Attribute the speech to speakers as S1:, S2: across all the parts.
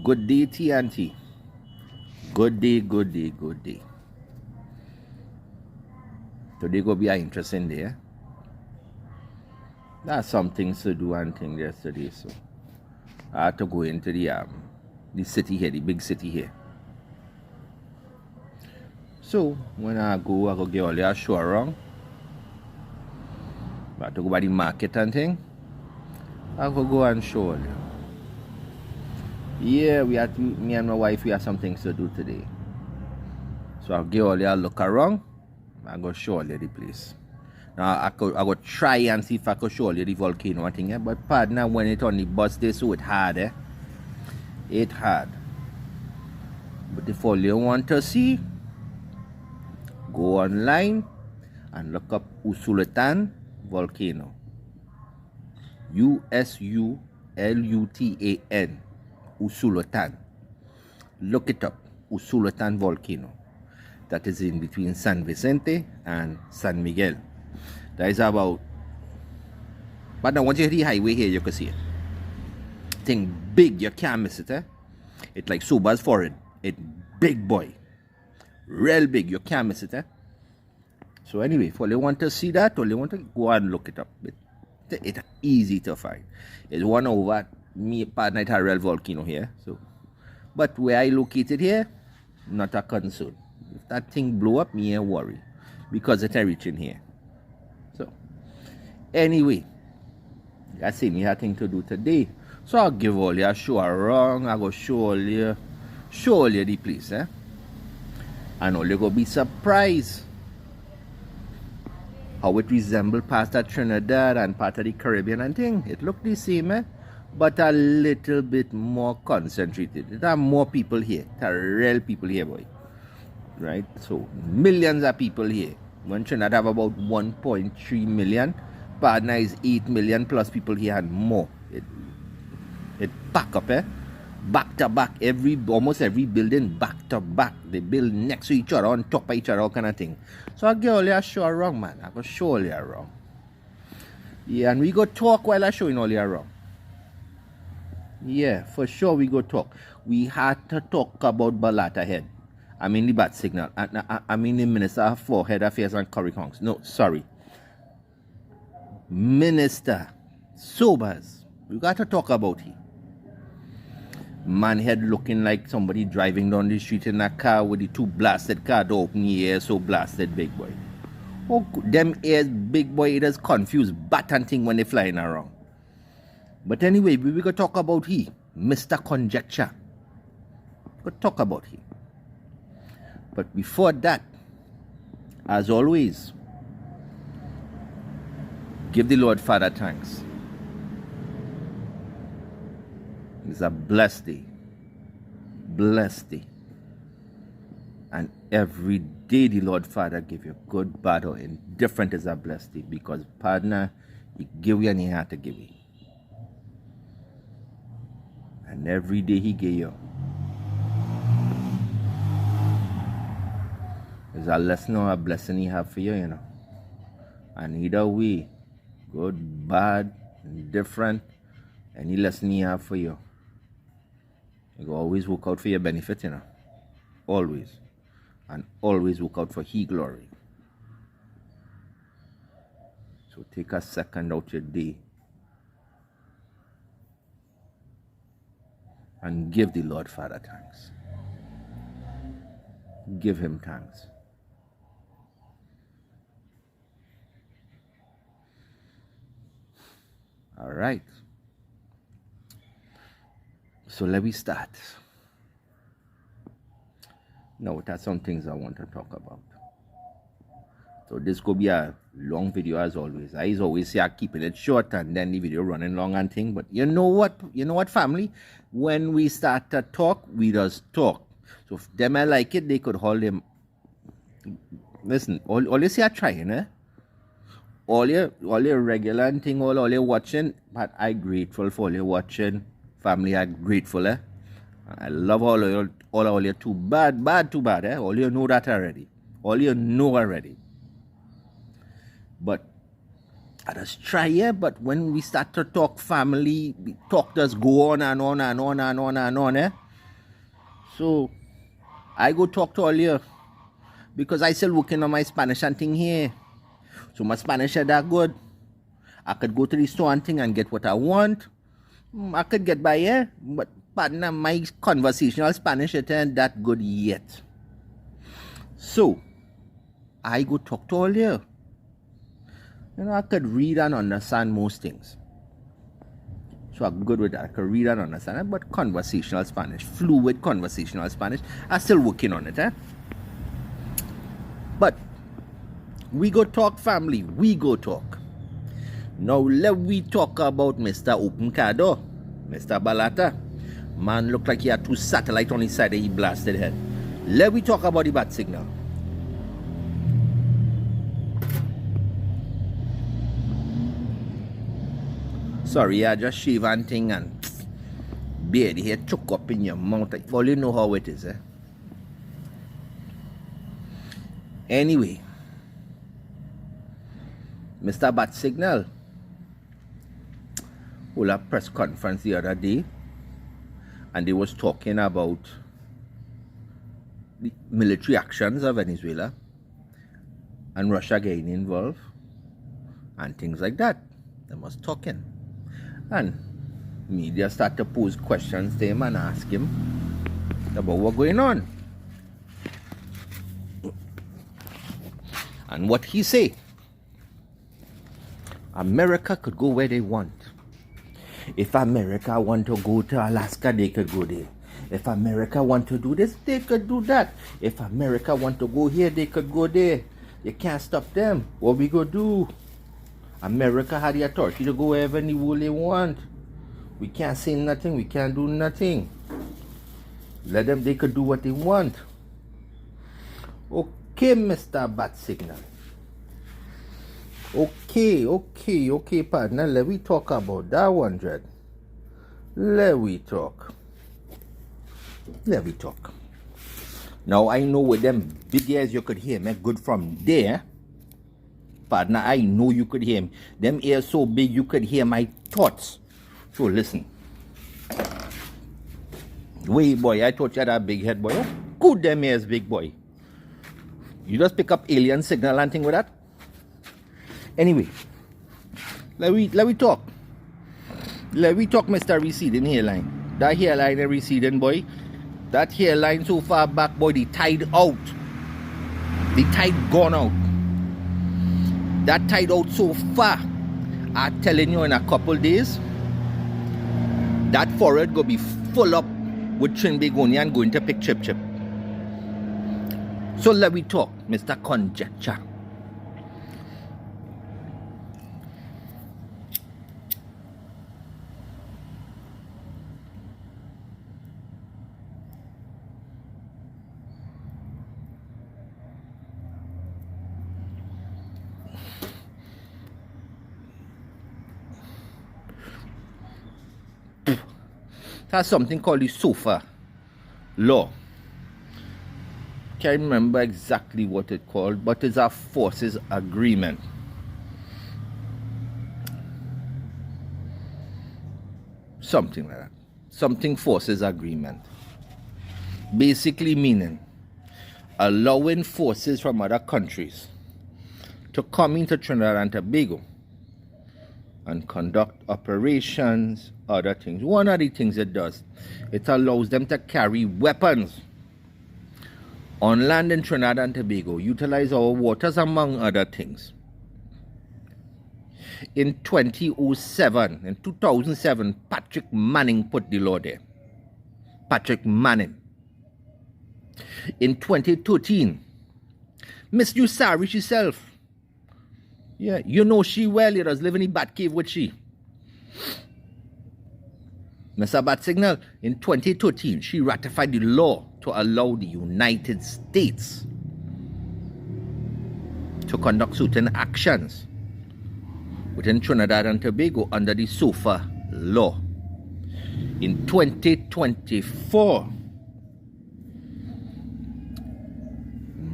S1: Good day, TNT. Good day, good day, good day. Today gonna be an interesting day. Eh? There's some things to do and things yesterday, so I had to go into the city here, the big city here. So when I go get all the show around. I have to go by the market and thing. I go and show you. Yeah, me and my wife, we have some things to do today. So I'll give all you a look around. I'm going to show you the place. Now, I go try and see if I could show you the volcano and thing. But partner, when it on the bus, they so it hard. It hard. But if all you want to see, go online and look up Usulatan volcano. Usulatan. Usulatan. Look it up. Usulatan volcano. That is in between San Vicente and San Miguel. That is about. But now, once you hit the highway here, you can see it. Thing big, you can't miss it. It's like Suba's forehead. It big boy. Real big, you can't miss it. So anyway, if you want to see that, or you want to go and look it up. It's easy to find. It's one over me partner at a real volcano here. So, but where I located here, not a concern. If that thing blow up, me ain't worry, because it's reaching here. So anyway, I see me have thing to do today. So I'll give all you a show around. I go show all you the place, and all you go be surprised how it resembles part of Trinidad and part of the Caribbean and thing. It look the same, but a little bit more concentrated. There are more people here. There are real people here, boy. Right? So millions of people here. When Trinidad have about 1.3 million, partner is 8 million plus people here and more. It back up, back to back, almost every building back to back. They build next to each other, on top of each other, all kind of thing. So I get all you show around, man. I go show all you around. Yeah, and we go talk while I showing all you around. Yeah, for sure we go talk. We had to talk about Balata Head. I mean the bat signal. I mean the Minister for Head Affairs and Curriculums. No, sorry. Minister Sobers. We got to talk about him. Man head looking like somebody driving down the street in a car with the two blasted car door open, the air so blasted, big boy. Oh, them ears, big boy, it is confused bat and thing when they flying around. But anyway, we gonna talk about he, Mr. Conjecture. We gonna talk about he. But before that, as always, give the Lord Father thanks. It's a blessed day. Blessed day. And every day the Lord Father give you good, bad, or indifferent is a blessed day. Because partner, he give you and he had to give you. And every day he gave you. There's a lesson or a blessing he have for you, you know. And either way, good, bad, indifferent, any lesson he have for you. You go always work out for your benefit, you know. Always. And always work out for His glory. So take a second out your day and give the Lord Father thanks. Give him thanks. All right. So let me start. Now, that's some things I want to talk about. So this could be a long video as always. I always say I'm keeping it short and then the video running long and thing. But you know what, family? When we start to talk, we just talk. So if them I like it, they could hold them. Listen, all you see are trying, all your regular and thing, all you watching, but I'm grateful for all you watching. Family, I'm grateful, I love all you too bad, all you know that already. All you know already. But I just try, but when we start to talk family, talk just go on and on and on and on and on, So I go talk to all you because I still working on my Spanish and thing here. So my Spanish is that good. I could go to the store and thing and get what I want. I could get by here, but partner, my conversational Spanish isn't that good yet. So I go talk to all you. I could read and understand most things. So I'm good with that. I could read and understand it, but conversational Spanish, fluid conversational Spanish, I'm still working on it. But we go talk, family. We go talk. Now let we talk about Mr. Open Cado, Mr. Balata. Man looked like he had two satellites on his side and he blasted head. Let we talk about the bat signal. Sorry, I just shave and thing and beard here choke up in your mouth. All you know how it is, Anyway, Mr. Bat Signal hold a press conference the other day and they was talking about the military actions of Venezuela and Russia getting involved and things like that. They was talking. And media start to pose questions to him and ask him about what's going on. And what he say? America could go where they want. If America want to go to Alaska, they could go there. If America want to do this, they could do that. If America want to go here, they could go there. You can't stop them. What we go do? America had the authority to go wherever in the world they want. We can't say nothing. We can't do nothing. Let them, they could do what they want. Okay, Mr. Bat Signal. Okay, partner. Let we talk about that 100. Let we talk. Now, I know with them big ears you could hear me good from there. Partner, I know you could hear me. Them ears so big you could hear my thoughts. So listen. Wait, boy, I thought you had a big head, boy. Good them ears, big boy. You just pick up alien signal and thing with that? Anyway, let we talk. Let we talk, Mr. Receding hairline. That hairline is receding, boy. That hairline so far back, boy, the tide out. The tide gone out. That tide out so far. I'm telling you, in a couple days, that forehead go be full up with Trinbegonia and going to pick chip. So let we talk, Mr. Conjecture. There's something called the SOFA law. Can't remember exactly what it's called, but it's a forces agreement. Something like that. Something forces agreement. Basically meaning allowing forces from other countries to come into Trinidad and Tobago and conduct operations, other things. One of the things it does, it allows them to carry weapons on land in Trinidad and Tobago, utilize our waters, among other things. In 2007, Patrick Manning put the law there. Patrick Manning. In 2013, Miss Usari herself. Yeah, you know she well, you was living in Bat Cave with she. Mr. Bat Signal, in 2013, she ratified the law to allow the United States to conduct certain actions within Trinidad and Tobago under the SOFA law. In 2024,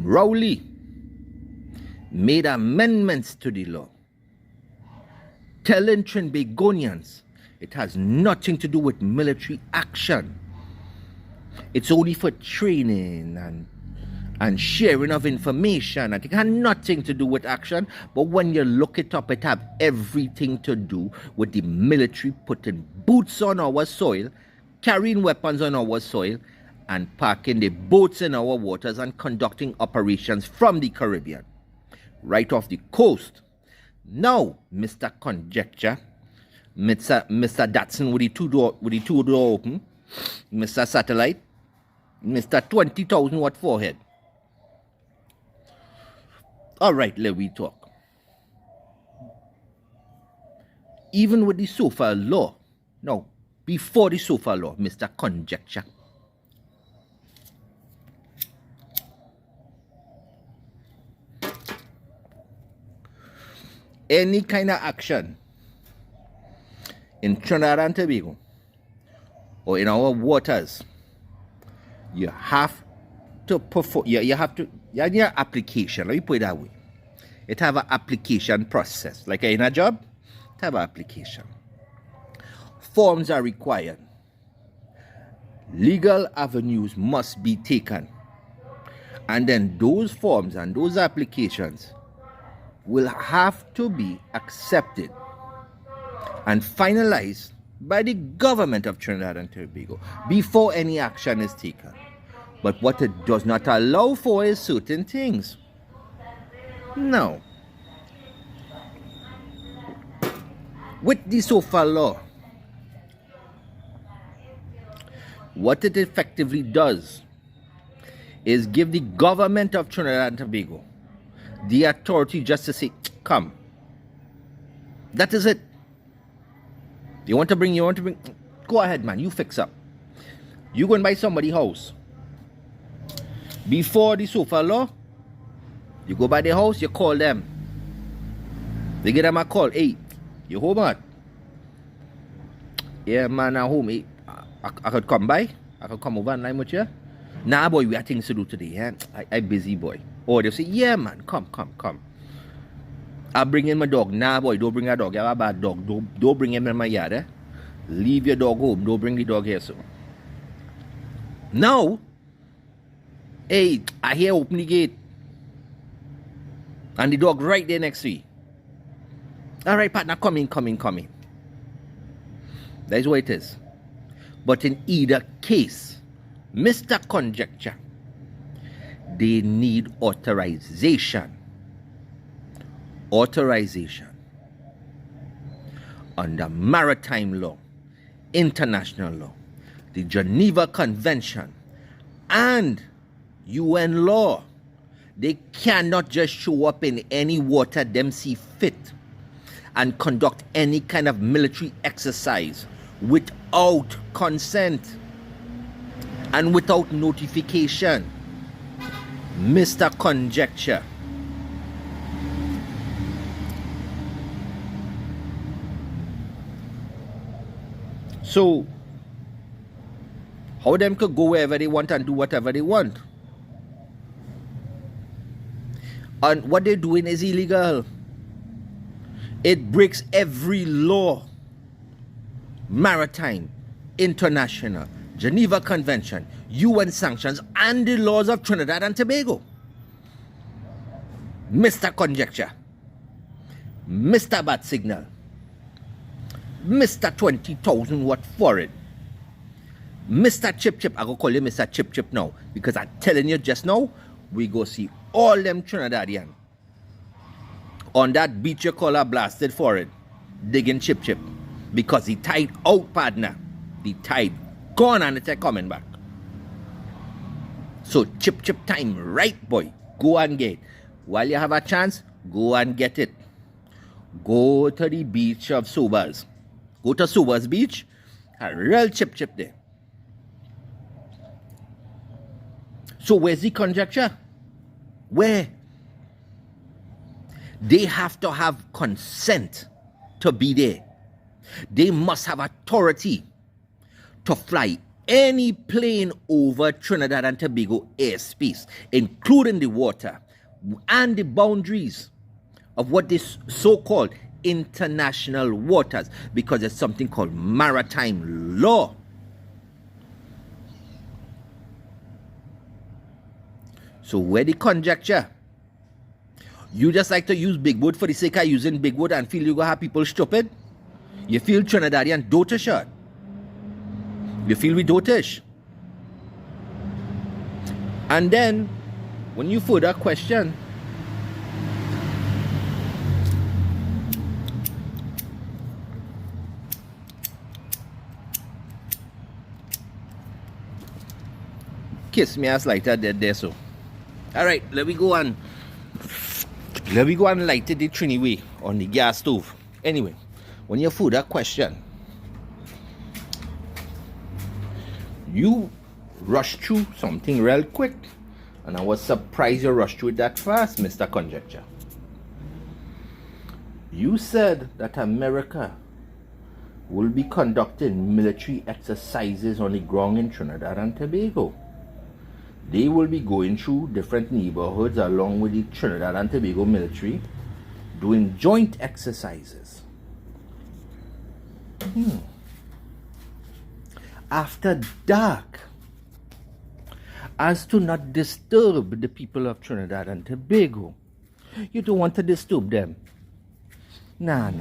S1: Rowley made amendments to the law telling Trinbagonians it has nothing to do with military action. It's only for training and sharing of information, and it has nothing to do with action. But when you look it up, it have everything to do with the military putting boots on our soil, carrying weapons on our soil, and parking the boats in our waters and conducting operations from the Caribbean, right off the coast. Now, Mr. Conjecture, Mr. Datsun with the two door open, Mr. Satellite, Mr. 20,000 watt forehead. All right, let we talk. Even with the SOFA law, no, before the SOFA law, Mr. Conjecture, any kind of action in Trinidad and Tobago or in our waters, you have to perform, you have your application, let me put it that way. It have an application process. Like in a job, it have an application. Forms are required. Legal avenues must be taken. And then those forms and those applications will have to be accepted and finalized by the government of Trinidad and Tobago before any action is taken. But what it does not allow for is certain things. Now, with the SOFA law, what it effectively does is give the government of Trinidad and Tobago the authority just to say, come. That is it. You want to bring, go ahead, man, you fix up. You go and buy somebody's house. Before the SOFA law, you go by the house, you call them. They get them a call. Hey, you home at? Yeah, man, I'm home. Hey, I could come by. I could come over and line with you. Nah, boy, we have things to do today. Eh? I busy, boy. Or they say, yeah, man, come. I'll bring in my dog. Nah, boy, don't bring a dog. You have a bad dog. Don't bring him in my yard. Eh? Leave your dog home. Don't bring the dog here, so. Now, hey, I hear open the gate. And the dog right there next to you. All right, partner, come in. That is what it is. But in either case, Mr. Conjecture, they need authorization. Under maritime law, international law, the Geneva Convention, and UN law. They cannot just show up in any water them see fit and conduct any kind of military exercise without consent and without notification. Mr. Conjecture. So, how them could go wherever they want and do whatever they want? And what they're doing is illegal. It breaks every law. Maritime, international, Geneva Convention, UN sanctions, and the laws of Trinidad and Tobago. Mr. Conjecture, Mr. Bat Signal, Mr. 20,000 watt foreign, Mr. Chip, I go call you Mr. Chip now, because I'm telling you just now, we go see all them Trinidadian on that beach you call a blasted foreign, digging Chip, because the tide out, partner. The tide gone and it's coming back. So Chip time, right, boy? Go and get it. While you have a chance, go and get it. Go to the beach of Sobers. Go to Sobers Beach, a real Chip there. So where's the conjecture? Where? They have to have consent to be there. They must have authority to fly any plane over Trinidad and Tobago airspace, including the water and the boundaries of what is so-called international waters, because there's something called maritime law. So where the conjecture? You just like to use big word for the sake of using big word and feel you gonna have people stupid? You feel Trinidadian dotish? You feel we dotish? And then, when you further question, kiss me ass lighter dead there so. Alright, let me go and light it the Trini way on the gas stove. Anyway, when you further question, you rush through something real quick, and I was surprised you rushed through it that fast, Mr. Conjecture. You said that America will be conducting military exercises on the ground in Trinidad and Tobago. They will be going through different neighborhoods along with the Trinidad and Tobago military, doing joint exercises. After dark, as to not disturb the people of Trinidad and Tobago. You don't want to disturb them. Nah.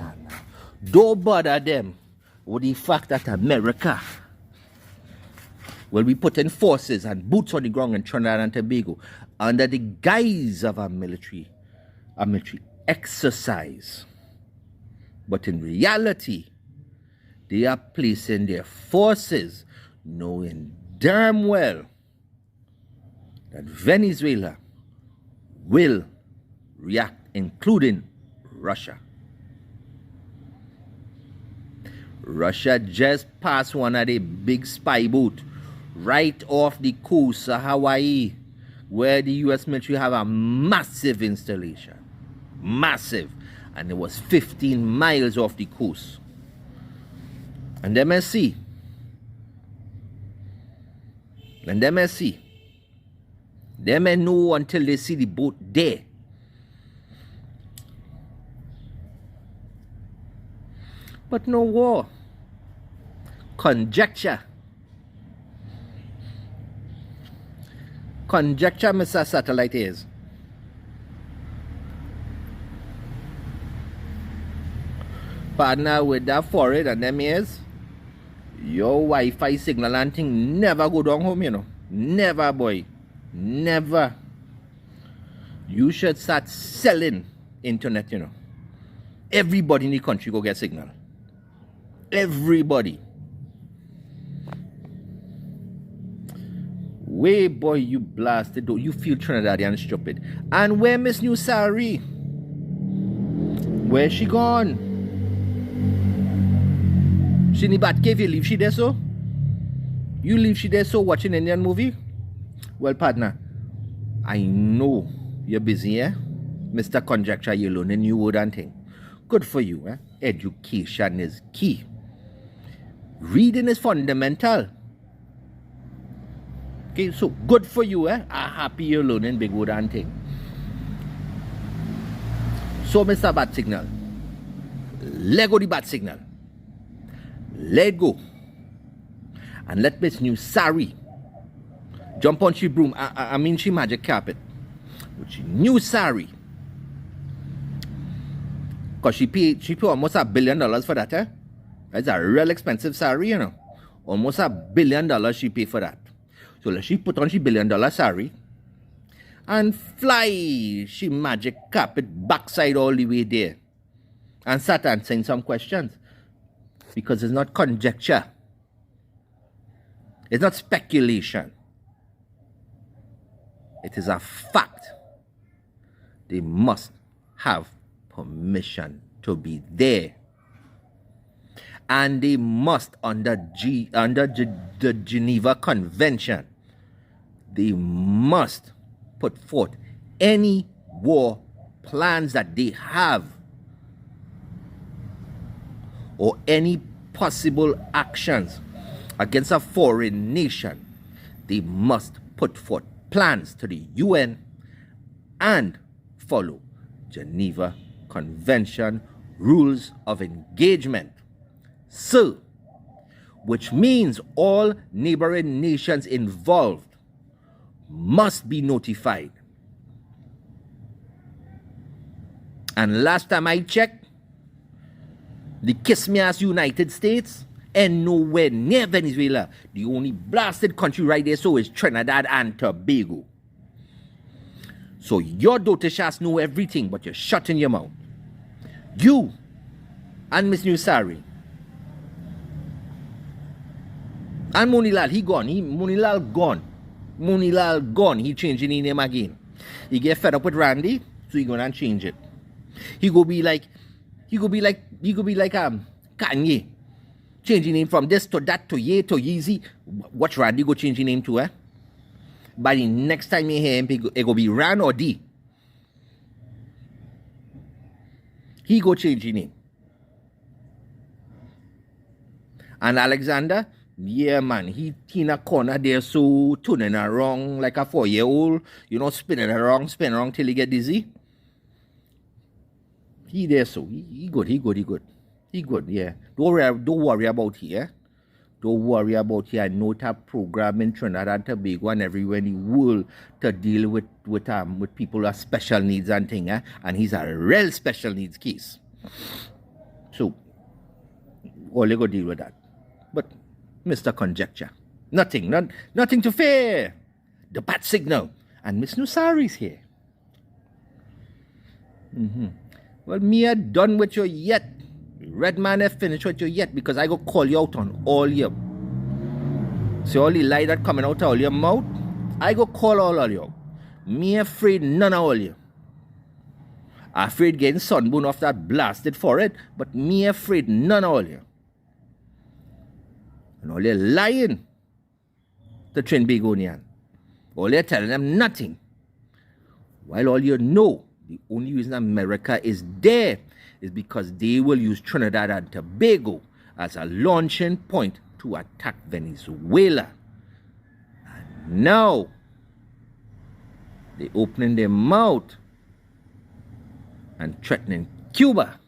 S1: Don't bother them with the fact that America will be putting forces and boots on the ground in Trinidad and Tobago under the guise of a military exercise. But in reality, they are placing their forces knowing damn well that Venezuela will react, including Russia. Russia just passed one of the big spy boats right off the coast of Hawaii, where the U.S. military have a massive installation. Massive. And it was 15 miles off the coast. And they may see. They may know until they see the boat there. But no war. Conjecture. Conjecture, Mr. Satellite is. Partner with that forehead and them ears, your Wi-Fi signal and thing never go down home, you know. Never, boy. Never. You should start selling internet, you know. Everybody in the country go get signal. Everybody. Way, boy, you blasted. You feel Trinidadian stupid. And where Miss New Sari? Where's she gone? She in the bat cave, you leave she there so? You leave she there so watching Indian movie? Well, partner, I know you're busy, eh? Mr. Conjecture, you're learning new word and thing. Good for you, eh? Education is key. Reading is fundamental. Okay, so good for you, eh? I'm happy you're learning big word and thing. So, Mr. Bat Signal, let go the bat signal. Let go. And let Miss New Sari jump on she broom. I mean she magic carpet. But she new Sari. Because she pay almost $1 billion for that, eh? That's a real expensive sari, you know. Almost $1 billion she pay for that. So let she put on she $1 billion sari and fly she magic carpet backside all the way there. And start answering some questions. Because it's not conjecture. It's not speculation. It is a fact. They must have permission to be there. And they must, under the Geneva Convention, they must put forth any war plans that they have or any possible actions against a foreign nation. They must put forth plans to the UN and follow Geneva Convention rules of engagement. So, which means all neighboring nations involved must be notified. And last time I checked, the kiss-me-ass United States and nowhere near Venezuela. The only blasted country right there so is Trinidad and Tobago. So your dotish ass know everything, but you're shutting your mouth. You and Miss Nusari and Monilal, he gone. Monilal gone. Monilal gone. He changing his name again. He get fed up with Randy, so he gonna change it. He go be like Kanye, changing name from this to that to Ye to Yeezy. Watch Randy go change his name to, eh? By the next time you hear him, it go be Ran or D. He go change his name. And Alexander, yeah man, he in a corner there so turning around like a 4-year-old, spinning around till he get dizzy. He there so he good, yeah. Don't worry about here. Don't worry about here. I know that program in Trinidad and Tobago and everywhere in the world to deal with people who have special needs and thing, eh? And he's a real special needs case. So all you go deal with that. But Mr. Conjecture, nothing to fear. The bat signal. And Miss Nusari's here. Well, me are done with you yet. Red man have finished with you yet because I go call you out on all your. See all the lie that coming out of all your mouth? I go call all of you. Me afraid none of all you. I afraid getting sunburn off that blasted forehead, but me afraid none of all you. And all you're lying to Trinbagonian. All you're telling them nothing. While all you know, the only reason America is there is because they will use Trinidad and Tobago as a launching point to attack Venezuela. And now, they're opening their mouth and threatening Cuba.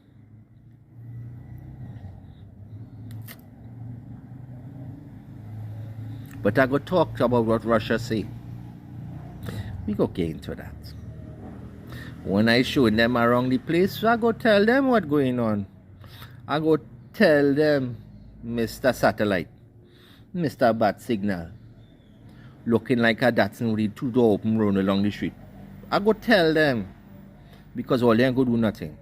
S1: But I go talk about what Russia say. We go get into that. When I show them around the place, I go tell them what's going on. I go tell them, Mr. Satellite, Mr. Bat Signal, looking like a Datsun with the two door open road along the street. I go tell them, because all them go do nothing.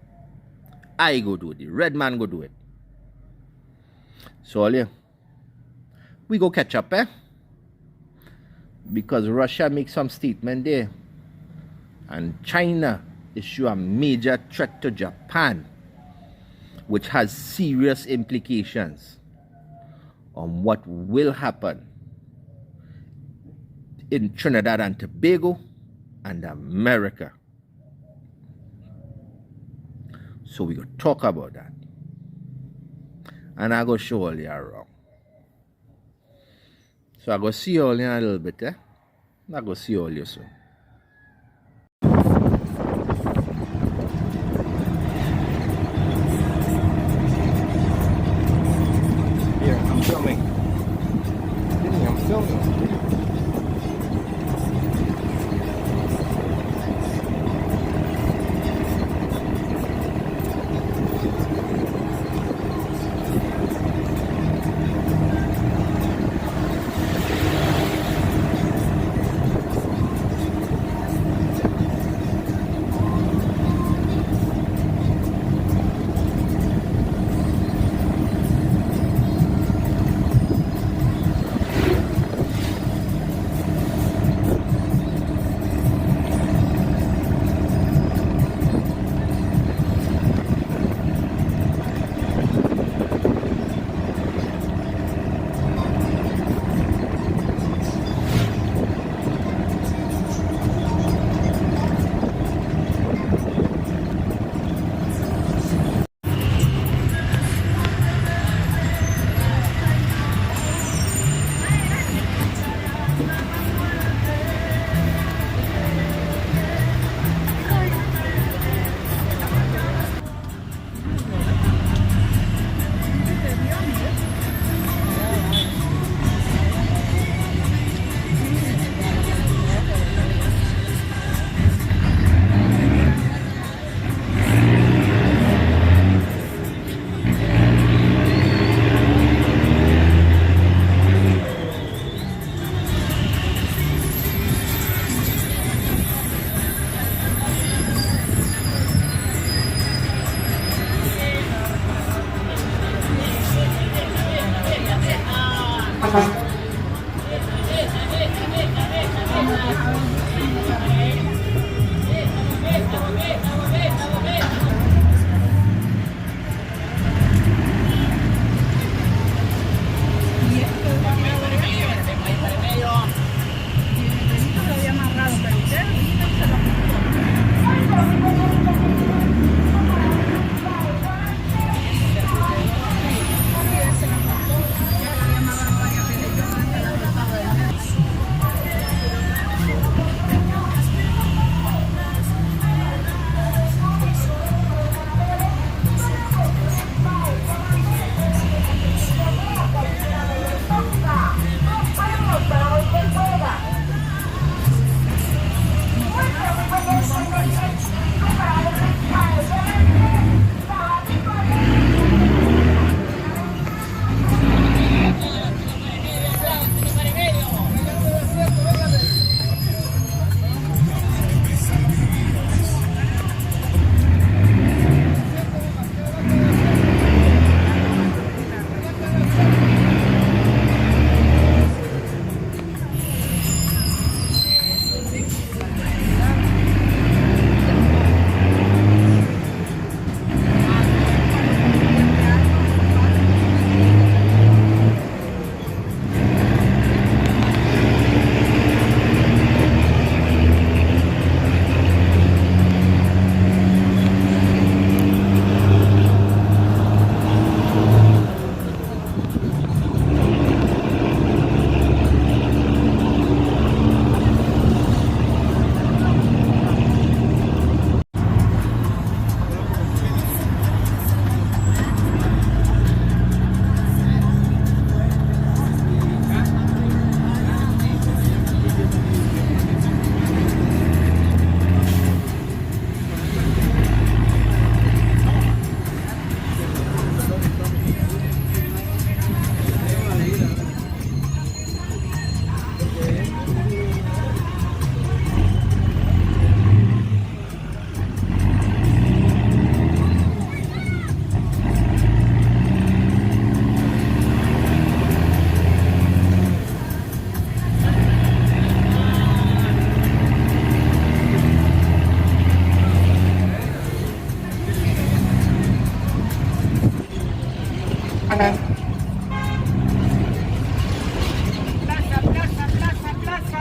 S1: I go do it. The red man go do it. So all you, we go catch up, eh? Because Russia makes some statement there. And China issue a major threat to Japan, which has serious implications on what will happen in Trinidad and Tobago and America. So we go talk about that. And I go show all you around. So I go see all you in a little bit, eh? I go see all you soon. Here, I'm filming. I'm filming.
S2: Plaza, plaza, plaza, plaza.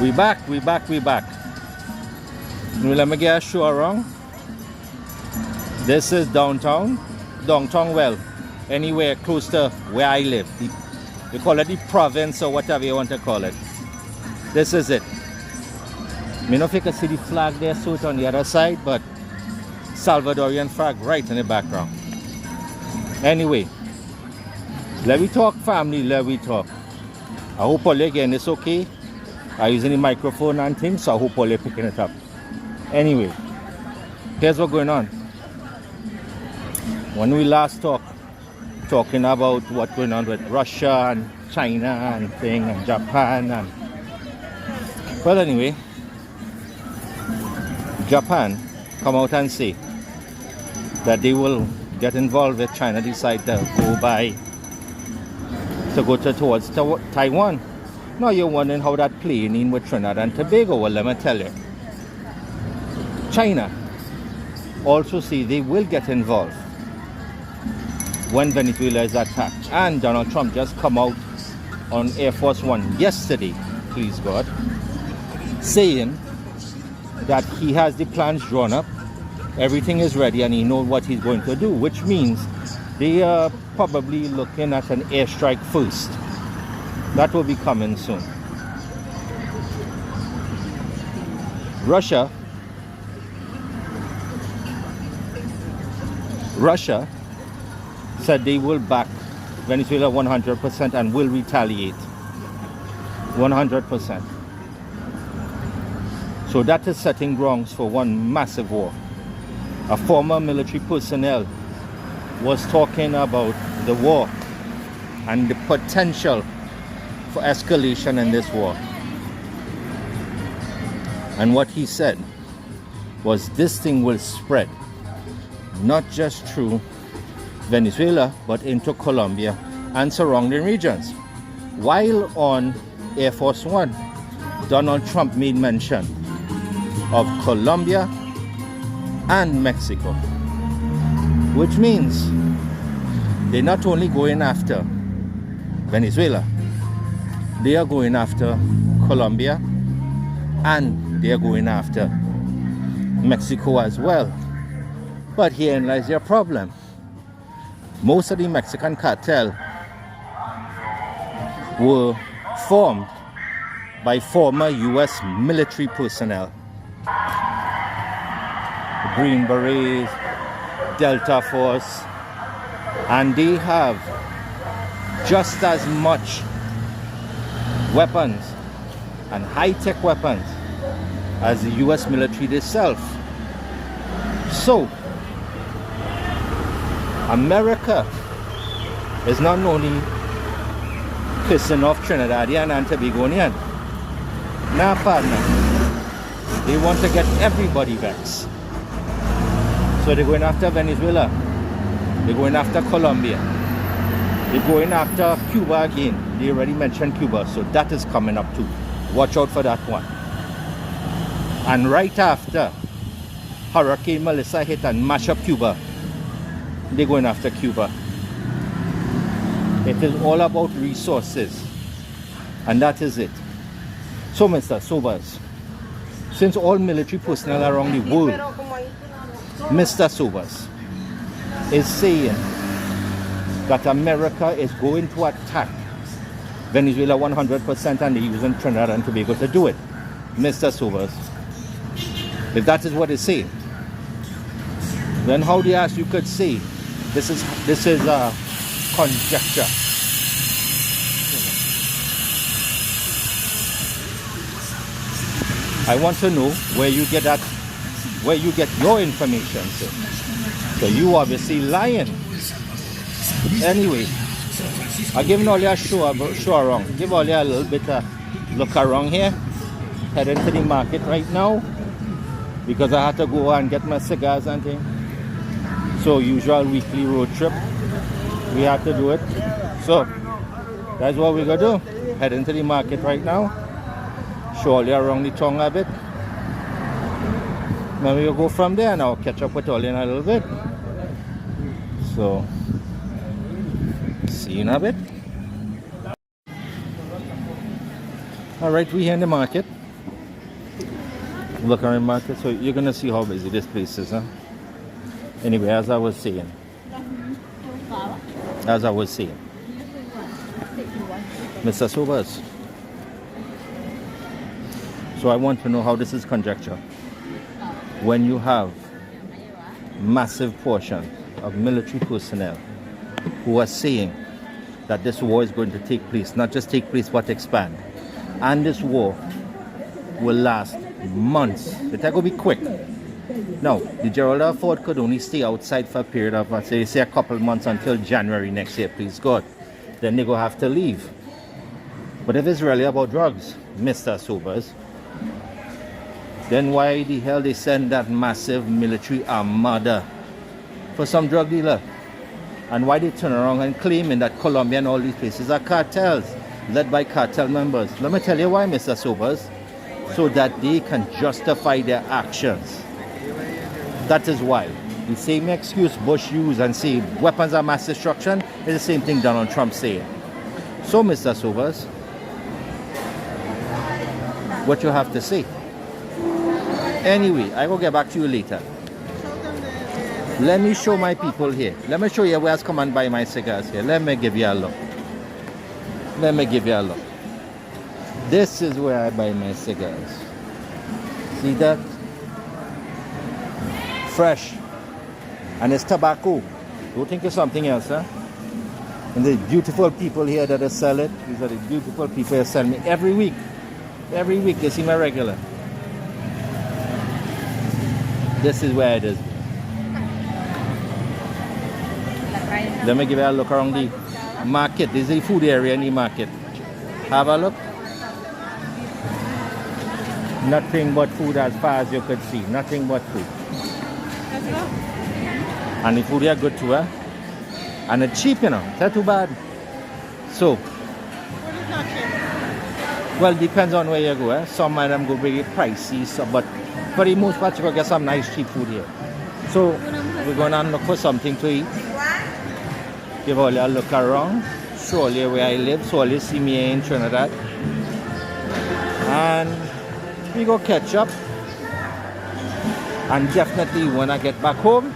S1: We back. Let me get a show around. This is downtown, well, anywhere close to where I live. They call it the province or whatever you want to call it. This is it. I don't know if you can see the flag there, so it's on the other side, but Salvadorian flag right in the background. Anyway, let me talk, family, let me talk. I hope all again this okay. I'm using the microphone and things, so I hope all you're picking it up. Anyway, here's what's going on. When we last talking about what's going on with Russia and China and thing and Japan and well, anyway, Japan come out and say that they will get involved if China decide to go towards Taiwan. Now you're wondering how that playing in with Trinidad and Tobago. Well, let me tell you, China also say they will get involved when Venezuela is attacked. And Donald Trump just come out on Air Force One yesterday, please God, saying that he has the plans drawn up, everything is ready, and he knows what he's going to do, which means they are probably looking at an airstrike first. That will be coming soon. Russia said they will back Venezuela 100% and will retaliate 100%. So that is setting grounds for one massive war. A former military personnel was talking about the war and the potential for escalation in this war. And what he said was this thing will spread not just through Venezuela but into Colombia and surrounding regions. While on Air Force One, Donald Trump made mention of Colombia and Mexico, which means they're not only going after Venezuela, they are going after Colombia and they are going after Mexico as well. But herein lies their problem. Most of the Mexican cartel were formed by former US military personnel. Green Berets, Delta Force, and they have just as much weapons and high-tech weapons as the US military itself. So America is not only pissing off Trinidadian and Tobagonian. Nah, partner. They want to get everybody vexed. So they're going after Venezuela. They're going after Colombia. They're going after Cuba again. They already mentioned Cuba, so that is coming up too. Watch out for that one. And right after Hurricane Melissa hit and mash up Cuba, they're going after Cuba. It is all about resources, and that is it. So, Mr. Sobers, since all military personnel around the world, Mr. Sobers is saying that America is going to attack Venezuela 100% and they're using Trinidad and Tobago to do it. Mr. Sobers, if that is what it's saying, then how the ass you could say this is conjecture? I want to know where you get your information, sir. So you obviously lying. Anyway, I'm giving all you a show around. Give all you a little bit of look around here. Heading to the market right now because I had to go and get my cigars and things. So usual weekly road trip, we have to do it. So that's what we're gonna do. Head into the market right now. Show all you around the tongue a bit. Then we'll go from there and I'll catch up with all you in a little bit. So see you in a bit. Alright, we're here in the market. Look around the market, so you're gonna see how busy this place is, huh? Anyway, as I was saying, Mr. Sobers, so I want to know how this is conjecture. When you have massive portion of military personnel who are saying that this war is going to take place, not just take place but expand, and this war will last months. It's going to be quick. Now, the Gerald Ford could only stay outside for a period of, say a couple months until January next year, please God. Then they're going to have to leave. But if it's really about drugs, Mr. Sobers, then why the hell they send that massive military armada for some drug dealer? And why they turn around and claiming that Colombia and all these places are cartels, led by cartel members? Let me tell you why, Mr. Sobers. So that they can justify their actions. That is why. The same excuse Bush used and say weapons of mass destruction is the same thing Donald Trump saying. So, Mr. Sobers, what you have to say? Anyway, I will get back to you later. Let me show my people here. Let me show you where I come and buy my cigars here. Let me give you a look. This is where I buy my cigars. See that? Fresh. And it's tobacco. Don't think it's something else, huh? And the beautiful people here that sell it, these are the beautiful people that sell me every week. Every week they see my regular. This is where it is. Let me give you a look around the market. This is the food area in the market. Have a look. Nothing but food as far as you could see. Nothing but food. And the food here good too, eh? And it's cheap, you know. It's not too bad. So, well, depends on where you go, eh? Some of them go very pricey, so, but for the most part, you can get some nice cheap food here. So, we're going to look for something to eat. Give all you a look around. Show all you where I live, so all you see me in Trinidad. And we go catch up. And definitely when I get back home,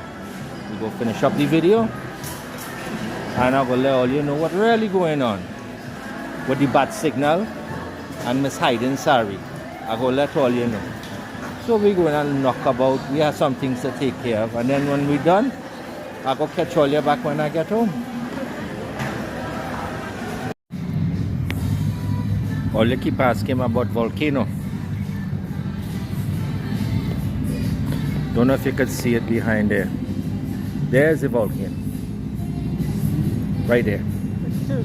S1: we go finish up the video. And I will let all you know what really going on with the bat signal and Miss Hayden Sari. I will let all you know. So we're going to knock about. We have some things to take care of. And then when we're done, I'll go catch all you back when I get home. All you keep asking about volcano. Don't know if you can see it behind there. There's the volcano. Right there.
S3: It's two.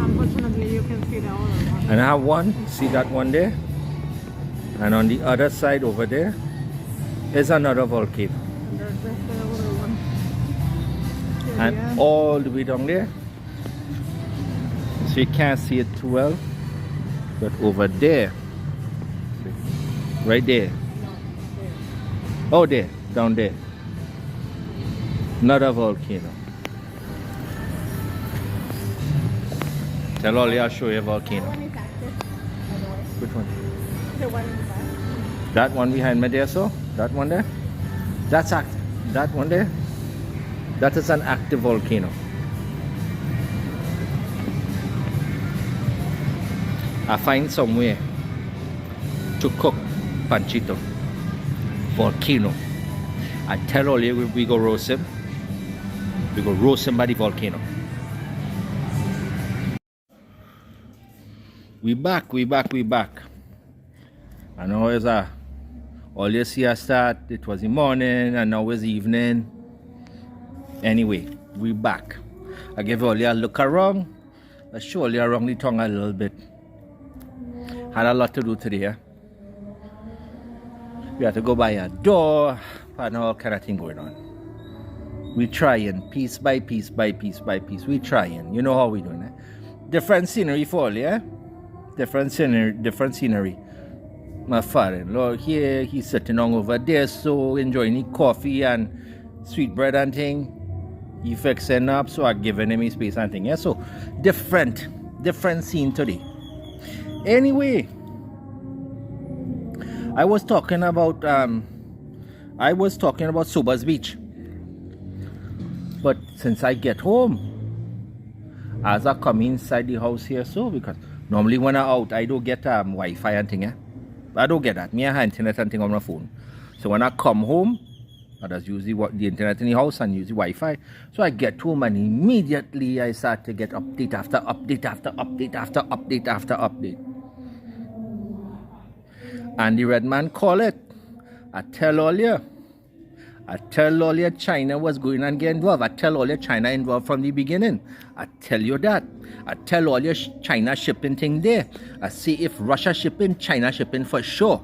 S3: Unfortunately, you can see the other one.
S1: And I have one. See that one there? And on the other side over there is another volcano.
S3: And there's the other one. Here
S1: And
S3: we are.
S1: all the way down there. So you can't see it too well. But over there. Right there. Oh, there. Down there. Another volcano. Tell all you, I'll show you a volcano.
S3: That one is active, by the way.
S1: Which one?
S3: The one in the back.
S1: That one behind me there, so? That one there? That's active. That one there? That is an active volcano. I find somewhere to cook panchito. Volcano. I tell all you we go roast him. We go roast him by the volcano. We back. I know it's all you see I start, it was the morning and now it's evening. Anyway, we back. I give all you a look around. I show all you around the tongue a little bit. Had a lot to do today. Eh? We had to go by a door and all kind of thing going on. We trying piece by piece by piece by piece. We trying. You know how we doing it. Eh? Different scenery for all, yeah? Different scenery. My father-in-law here, he's sitting on over there, so enjoying his coffee and sweet bread and thing. He fixing up, so I giving him his space and thing. Yeah, so different scene today. Anyway, I was talking about Sobers Beach. But since I get home, as I come inside the house here, so because normally when I'm out, I don't get Wi-Fi and thing. I don't get that. Me I have internet and thing on my phone. So when I come home, I just use the internet in the house and use the Wi-Fi. So I get home and immediately I start to get update after update after update after update after update. And the red man call it. I tell all you China was going and get involved. I tell all you China involved from the beginning. I tell you that. I tell all you China shipping thing there. I see if Russia shipping, China shipping for sure.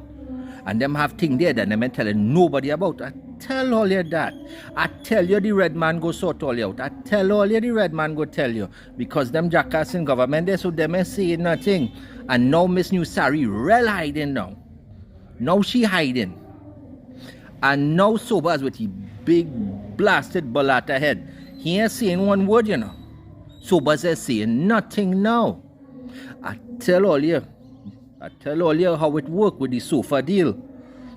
S1: And them have thing there that them ain't telling nobody about. I tell all you that. I tell you the red man go sort all you out. I tell all you the red man go tell you. Because them jackass in government there, so them ain't saying nothing. And now Miss New Sari real hiding now. Now she hiding. And now Sobers with the big blasted balata head. He ain't saying one word, you know. Sobers is saying nothing now. I tell all you how it work with the sofa deal.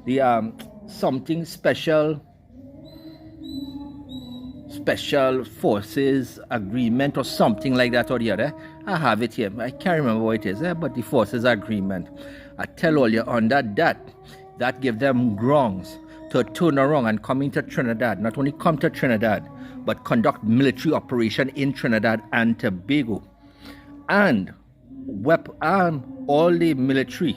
S1: The something special forces agreement or something like that or the other. I have it here. I can't remember what it is, but the forces agreement. I tell all you under that give them grounds to turn around and come into Trinidad. Not only come to Trinidad, but conduct military operation in Trinidad and Tobago. And all the military,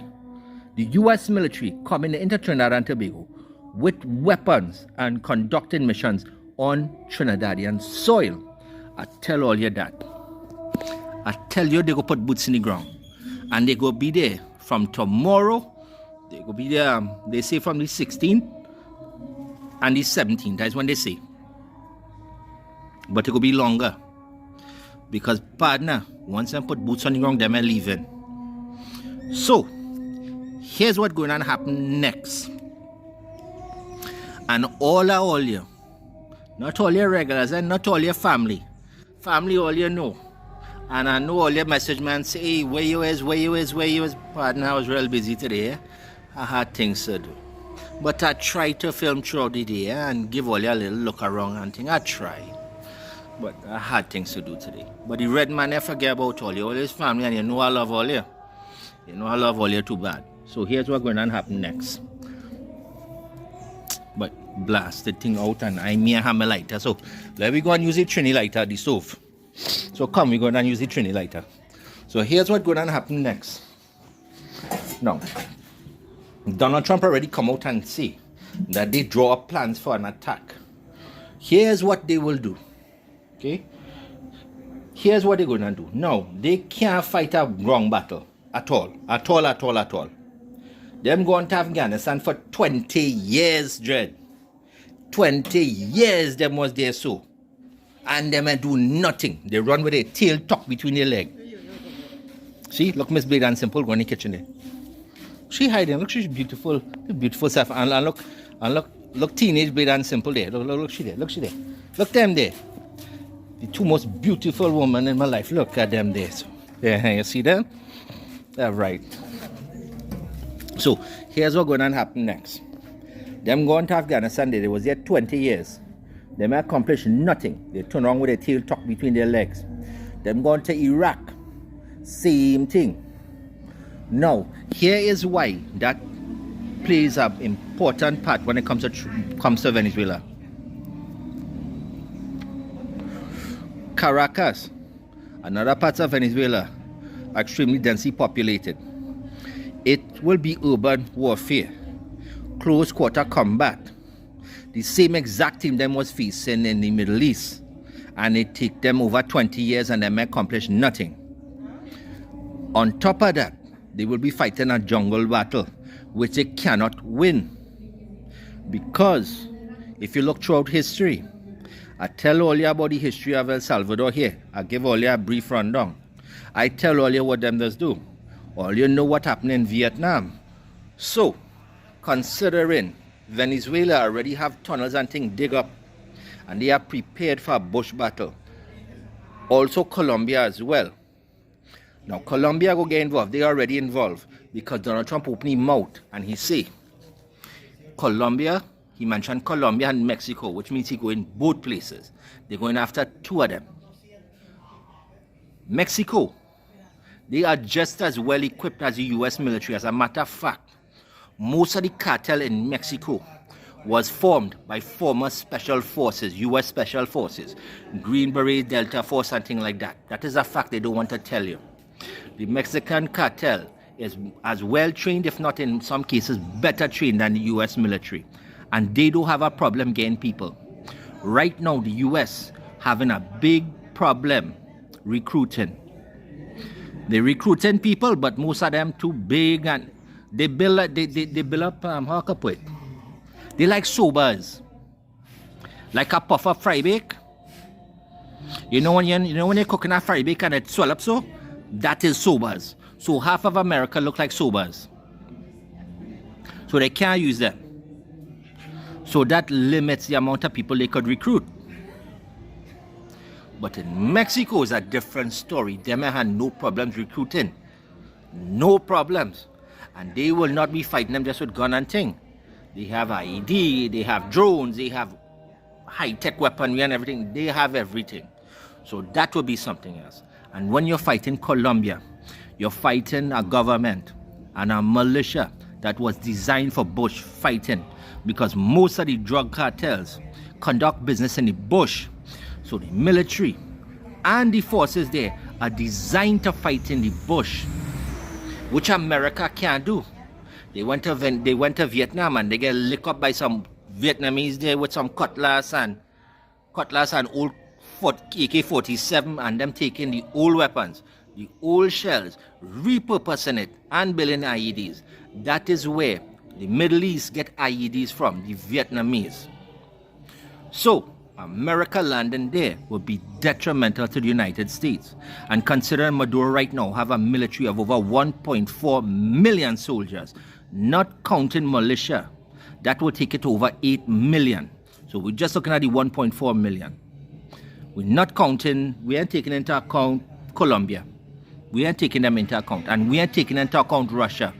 S1: the U.S. military coming into Trinidad and Tobago with weapons and conducting missions on Trinidadian soil. I tell all you that. I tell you they go put boots in the ground. And they go be there from tomorrow. They go be there, they say from the 16th and the 17th. That's when they say. But it will be longer. Because partner, once they put boots on the ground, them are leaving. So, here's what's going to happen next. And all you, not all your regulars and not all your family. Family all you know. And I know all your message man say, hey, where you is. Partner, I was real busy today. I had things to do. But I tried to film throughout the day and give all you a little look around and thing. I tried. But I had things to do today. But the red man never forget about all his family, and you know I love all you. You know I love all you too bad. So here's what's going to happen next. But blast the thing out, and I may have a lighter. So let me go and use the Trini lighter, the stove. So come, we go and use the Trini lighter. So here's what's going to happen next. Now, Donald Trump already come out and say that they draw up plans for an attack. Here's what they will do. Okay? Here's what they're going to do. Now, they can't fight a wrong battle at all. At all, at all, at all. Them going to Afghanistan for 20 years, Dread. 20 years them was there so. And them do nothing. They run with their tail tucked between their legs. See, look, Miss Blade and Simple going in the kitchen there. She hiding. Look, she's beautiful. Beautiful self. And look, teenage Blade and Simple there. Look, she there. Look, she there. Look them there. The two most beautiful women in my life. Look at them there. So, yeah, you see them? All right. So, here's what's going to happen next. Them going to Afghanistan, they was there 20 years. They may accomplish nothing. They turn around with their tail tucked between their legs. Them going to Iraq. Same thing. Now, here is why that plays an important part when it comes to Venezuela. Caracas, another part of Venezuela, extremely densely populated. It will be urban warfare, close quarter combat. The same exact thing them was facing in the Middle East, and it take them over 20 years and they may accomplish nothing. On top of that, they will be fighting a jungle battle, which they cannot win. Because if you look throughout history, I tell all you about the history of El Salvador here. I give all you a brief rundown. I tell all you what them does do. All you know what happened in Vietnam. So, considering Venezuela already have tunnels and things dig up, and they are prepared for a bush battle. Also Colombia as well. Now Colombia go get involved. They already involved because Donald Trump opened his mouth and he say Colombia, he mentioned Colombia and Mexico, which means he going both places. They're going after two of them. Mexico, they are just as well equipped as the US military. As a matter of fact, most of the cartel in Mexico was formed by former special forces, US special forces, Green Beret, Delta Force, something like that. That is a fact they don't want to tell you. The Mexican cartel is as well trained, if not in some cases better trained than the US military. And they don't have a problem getting people. Right now, the US having a big problem recruiting. They're recruiting people, but most of them too big, and they build up, how can I put it? They like sobers. Like a puff of fry bake. You know when you're cooking a fry bake and it swell up so? That is sobers. So half of America look like sobers. So they can't use them. So that limits the amount of people they could recruit. But in Mexico is a different story. They may have no problems recruiting. No problems. And they will not be fighting them just with gun and thing. They have IED, they have drones, they have high-tech weaponry and everything. They have everything. So that will be something else. And when you're fighting Colombia, you're fighting a government and a militia that was designed for bush fighting, because most of the drug cartels conduct business in the bush. So the military and the forces there are designed to fight in the bush, which America can't do. They went to Vietnam and they get licked up by some Vietnamese there with some cutlass and old AK-47, and them taking the old weapons, the old shells, repurposing it and building IEDs. That is where the Middle East get IEDs from, the Vietnamese. So America landing there would be detrimental to the United States. And considering Maduro right now have a military of over 1.4 million soldiers, not counting militia, that would take it to over 8 million. So we're just looking at the 1.4 million. We ain't taking into account Colombia. We ain't taking them into account. And we ain't taking into account Russia,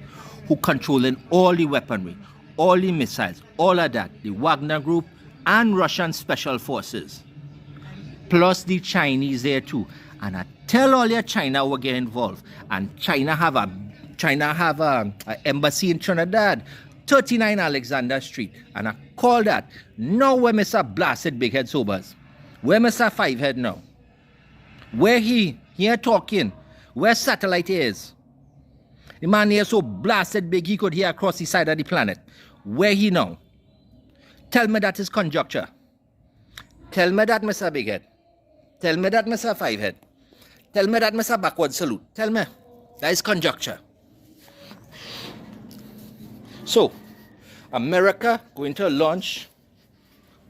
S1: who controlling all the weaponry, all the missiles, all of that, the Wagner Group and Russian special forces, plus the Chinese there too. And I tell all your China will get involved, and China have a China have a embassy in Trinidad, 39 Alexander Street. And I call that. Now where Mr. Blasted Big Head Sobers? Where Mr. Five Head now? Where he here talking? Where satellite is? The man here so blasted big he could hear across the side of the planet. Where he now? Tell me that is conjecture. Tell me that, Mr. Big Head. Tell me that, Mr. Five Head. Tell me that, Mr. Backward Salute. Tell me. That is conjecture. So, America going to launch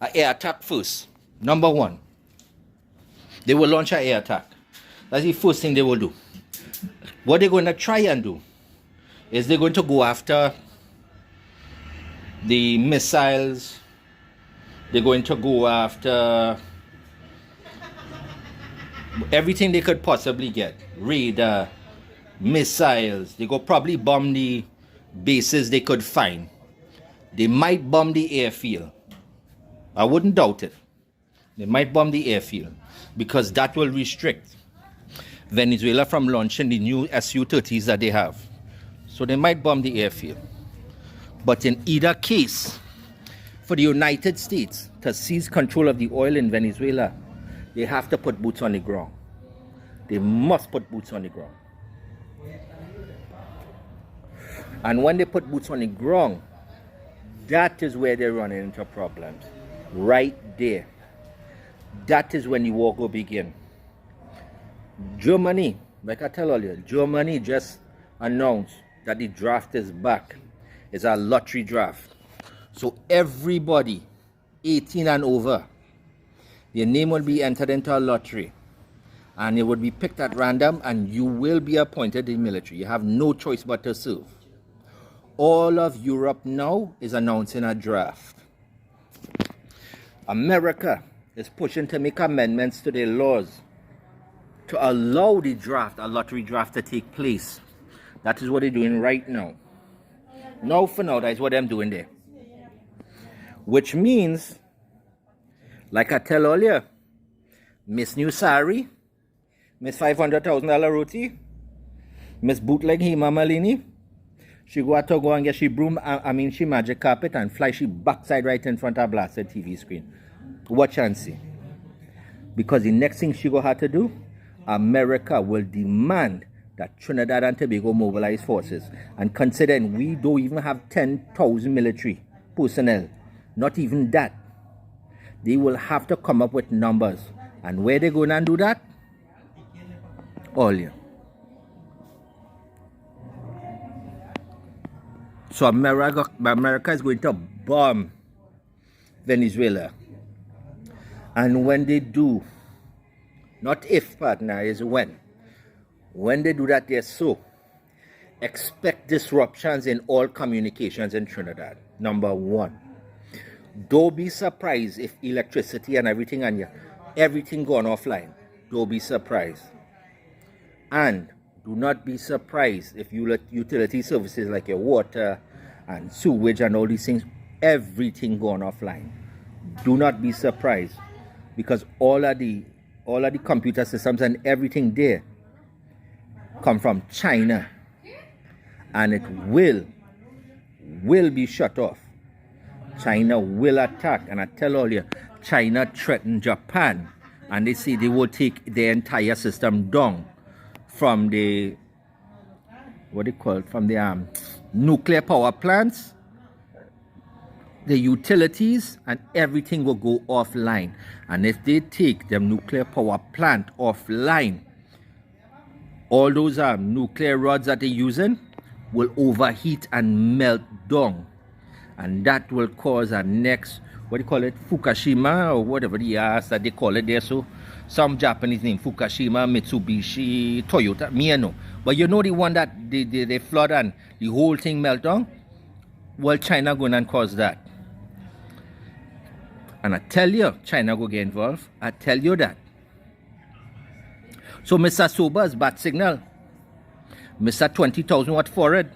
S1: an air attack first. Number one. They will launch an air attack. That's the first thing they will do. What they're going to try and do is they're going to go after the missiles. They're going to go after everything they could possibly get. Radar, missiles. They go probably bomb the bases they could find. They might bomb the airfield. I wouldn't doubt it. They might bomb the airfield because that will restrict Venezuela from launching the new Su-30s that they have. So they might bomb the airfield. But in either case, for the United States to seize control of the oil in Venezuela, they have to put boots on the ground. They must put boots on the ground. And when they put boots on the ground, that is where they're running into problems. Right there. That is when the war will begin. Germany, like I tell earlier, Germany just announced that the draft is back. It's a lottery draft. So everybody 18 and over, their name will be entered into a lottery. And it would be picked at random and you will be appointed in the military. You have no choice but to serve. All of Europe now is announcing a draft. America is pushing to make amendments to their laws to allow the draft, a lottery draft, to take place. That is what they're doing right now. Now for now, that's what I'm doing there. Which means, like I tell earlier, Miss New Sari, Miss $500,000 roti, Miss Bootleg Hema Malini, she go out to go and get she broom, she magic carpet and fly she backside right in front of a blasted TV screen. Watch and see. Because the next thing she go have to do, America will demand that Trinidad and Tobago mobilize forces. And considering we don't even have 10,000 military personnel, not even that, they will have to come up with numbers. And where they going and do that? All year. So America is going to bomb Venezuela. And when they do, not if, partner, is when. When they do that, they're so. Expect disruptions in all communications in Trinidad. Number one. Don't be surprised if electricity and everything gone offline. Don't be surprised. And do not be surprised if you let utility services like your water and sewage and all these things, everything gone offline. Do not be surprised because all of the computer systems and everything there come from China, and it will be shut off. China will attack, and I tell all you, China threatened Japan, and they say they will take their entire system down from the nuclear power plants, the utilities, and everything will go offline. And if they take the nuclear power plant offline, all those nuclear rods that they're using will overheat and melt down. And that will cause a next, Fukushima, or whatever that they call it there. So some Japanese name, Fukushima, Mitsubishi, Toyota, me I know. But you know the one that they flood and the whole thing melt down? Well, China going and cause that. And I tell you, China go get involved. I tell you that. So Mr. Sober's bat signal. Mr. 20,000 watt forward.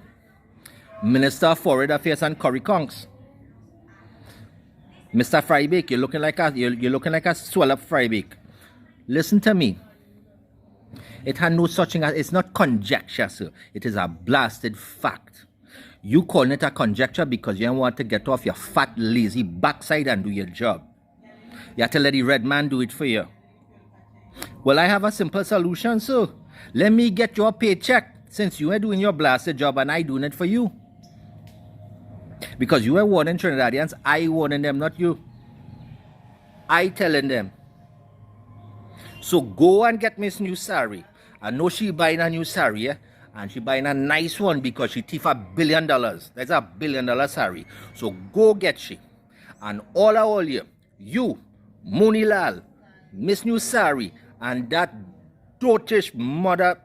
S1: Minister of Foreign Affairs and Curry Conks. Mr. Frybake, you're looking like a swell up Frybake. Listen to me. It had no such thing as, it's not conjecture, sir. It is a blasted fact. You calling it a conjecture because you don't want to get off your fat, lazy backside and do your job. You have to let the red man do it for you. Well, I have a simple solution, sir. Let me get your paycheck since you are doing your blasted job and I doing it for you. Because you are warning Trinidadians, I warning them, not you. I telling them. So go and get Miss new saree. I know she buying a new saree, yeah? And she buying a nice one because she thief $1 billion. That's $1 billion saree. So go get she. And all you, Moonilal, Miss New Saree, and that dotish mother,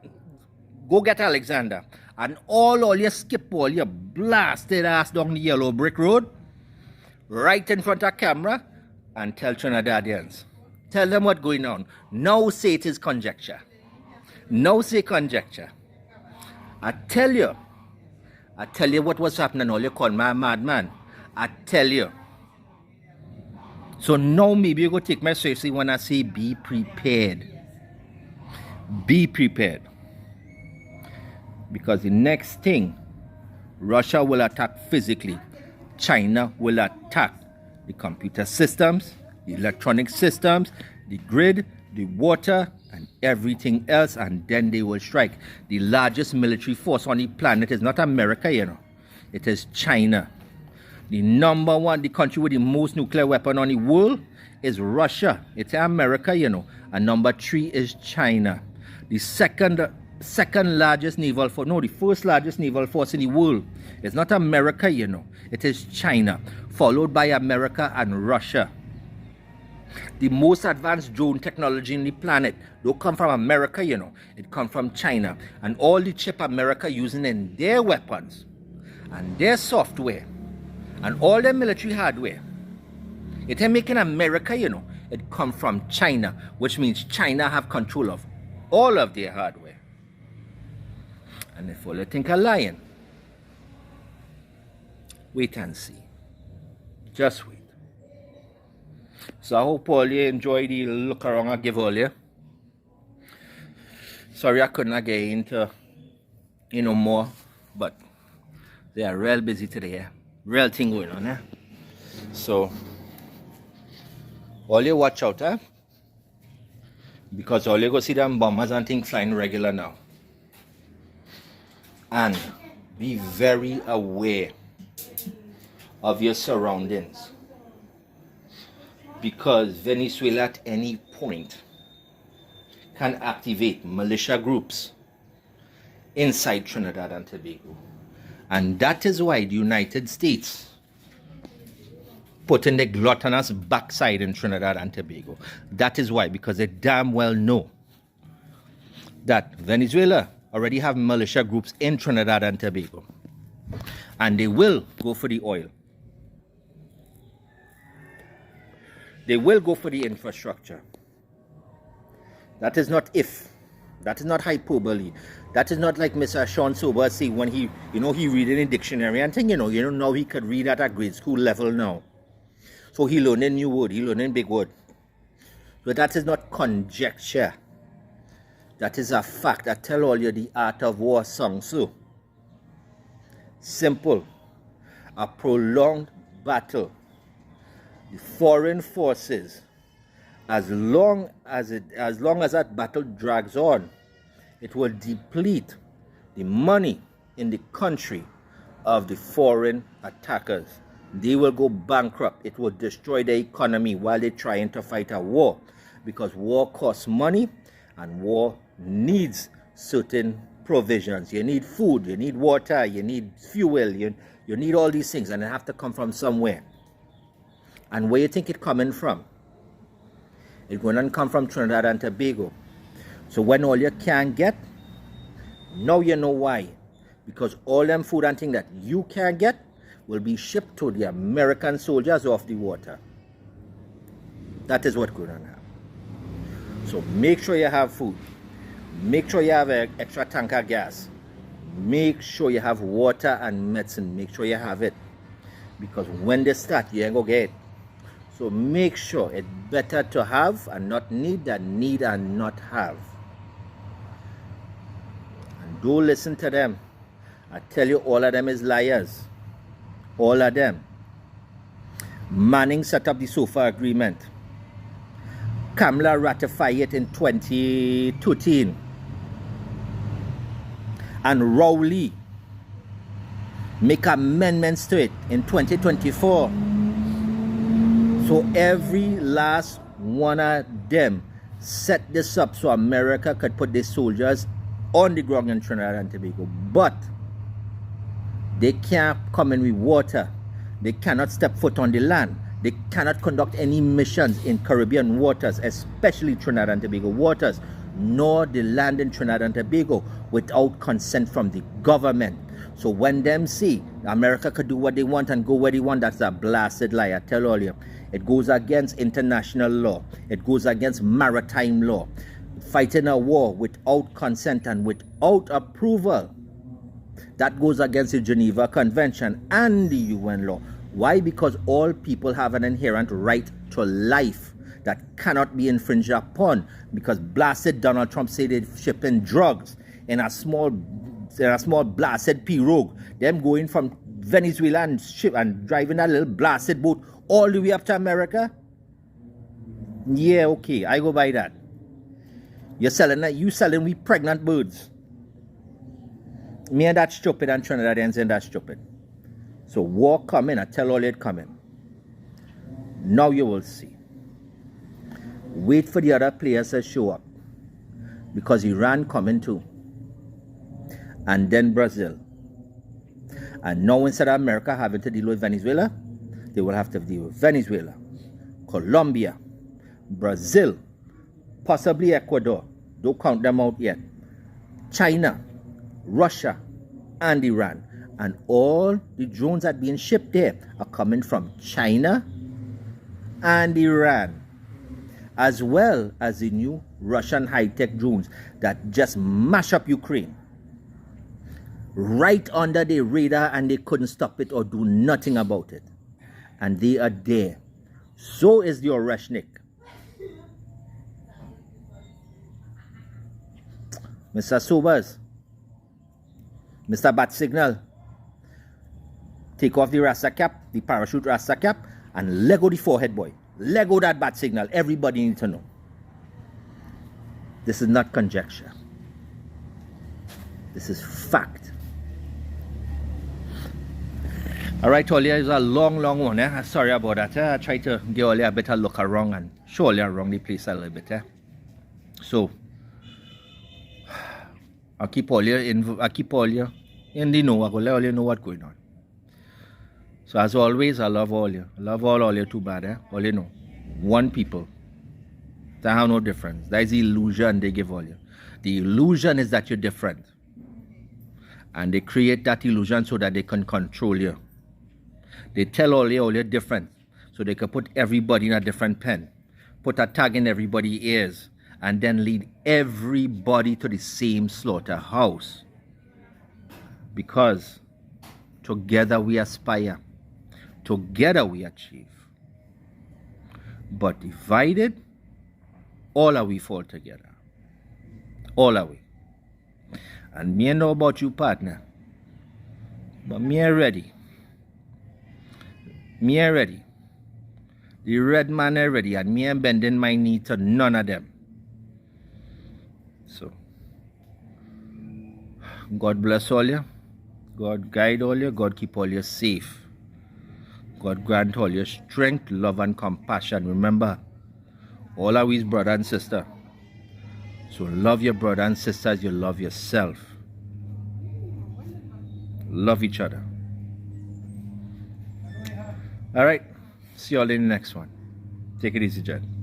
S1: go get Alexander. And all you skip all your blasted ass down the yellow brick road, right in front of camera, and tell Trinidadians. Tell them what's going on. Now say it is conjecture. Now say conjecture. I tell you what was happening. All you call me a madman. I tell you. So now maybe you go take me seriously when I say be prepared. Be prepared. Because the next thing, Russia will attack physically. China will attack the computer systems, the electronic systems, the grid, the water, and everything else, and then they will strike. The largest military force on the planet is not America, you know. It is China. The number one, the country with the most nuclear weapon on the world is Russia. It's America, you know. And number 3 is China. The second largest naval force, no, the first largest naval force in the world is not America, you know. It is China, followed by America and Russia. The most advanced drone technology in the planet don't come from America, you know. It comes from China. And all the chip America using in their weapons and their software and all their military hardware, it ain't making America, you know. It comes from China, which means China have control of all of their hardware. And if all you think I'm lying, wait and see. Just wait. So I hope all you enjoy the look around I give all you. Sorry I couldn't get into, more, but they are real busy today. Real thing going on, eh? So all you watch out, eh? Because all you go see them bombers and things flying regular now. And be very aware of your surroundings. Because Venezuela at any point can activate militia groups inside Trinidad and Tobago. And that is why the United States put in the gluttonous backside in Trinidad and Tobago. That is why, because they damn well know that Venezuela already have militia groups in Trinidad and Tobago. And they will go for the oil. They will go for the infrastructure. That is not if. That is not hyperbole. That is not like Mr. Sean Sober say when he read in a dictionary and thing, now he could read at a grade school level now. So he learning new word, he learning big word. But that is not conjecture. That is a fact. I tell all you the art of war song. So simple. A prolonged battle. The foreign forces, as long as that battle drags on, it will deplete the money in the country of the foreign attackers. They will go bankrupt. It will destroy the economy while they're trying to fight a war, because war costs money and war needs certain provisions. You need food, you need water, you need fuel, you need all these things, and they have to come from somewhere. And where you think it coming from? It's going to come from Trinidad and Tobago. So when all you can get, now you know why. Because all them food and things that you can get will be shipped to the American soldiers off the water. That is what's going on now. So make sure you have food. Make sure you have an extra tank of gas. Make sure you have water and medicine. Make sure you have it. Because when they start, you ain't going to get it. So make sure it's better to have and not need than need and not have. Don't listen to them. I tell you, all of them is liars. All of them. Manning set up the SOFA agreement. Kamala ratified it in 2013. And Rowley make amendments to it in 2024. So every last one of them set this up so America could put their soldiers on the ground in Trinidad and Tobago. But they can't come in with water. They cannot step foot on the land. They cannot conduct any missions in Caribbean waters, especially Trinidad and Tobago waters, nor the land in Trinidad and Tobago without consent from the government. So when them see America could do what they want and go where they want, that's a blasted lie. I tell all you. It goes against international law. It goes against maritime law. Fighting a war without consent and without approval, that goes against the Geneva Convention and the UN law. Why? Because all people have an inherent right to life that cannot be infringed upon. Because blasted Donald Trump said they're shipping drugs in a small blasted pirogue. Them going from Venezuela and driving that little blasted boat all the way up to America. Yeah, okay, I go by that. You selling we pregnant birds. Me and that stupid and Trinidadians and that stupid. So war coming, I tell all it coming. Now you will see. Wait for the other players to show up. Because Iran coming too. And then Brazil. And now instead of America having to deal with Venezuela, they will have to deal with Venezuela, Colombia, Brazil, possibly Ecuador. Don't count them out yet. China, Russia, and Iran. And all the drones that are being shipped there are coming from China and Iran, as well as the new Russian high-tech drones that just mash up Ukraine. Right under the radar, and they couldn't stop it or do nothing about it. And they are there. So is the Oreshnik. Mr. Sobers, Mr. Bat Signal, take off the Rasta cap, the parachute Rasta cap, and let go the forehead, boy. Let go that Bat Signal. Everybody needs to know. This is not conjecture. This is fact. Alright, all you, it's a long one. Sorry about that. I tried to give all you a better look around and show all you around the place a little bit. So, I'll keep all you in the know. I will let all you know what's going on. So as always, I love all you. I love all you too bad. All you know. One people. They have no difference. That is the illusion they give all you. The illusion is that you're different. And they create that illusion so that they can control you. They tell all you're different. So they can put everybody in a different pen. Put a tag in everybody's ears. And then lead everybody to the same slaughterhouse. Because together we aspire. Together we achieve. But divided, all of we fall together. All of we. And me know about you, partner. But me ready. Me ready. The red man are ready. And me bending my knee to none of them. So, God bless all you. God guide all you. God keep all you safe. God grant all your strength, love, and compassion. Remember, all are we brother and sister. So love your brother and sister as you love yourself. Love each other. All right. See you all in the next one. Take it easy, Jen.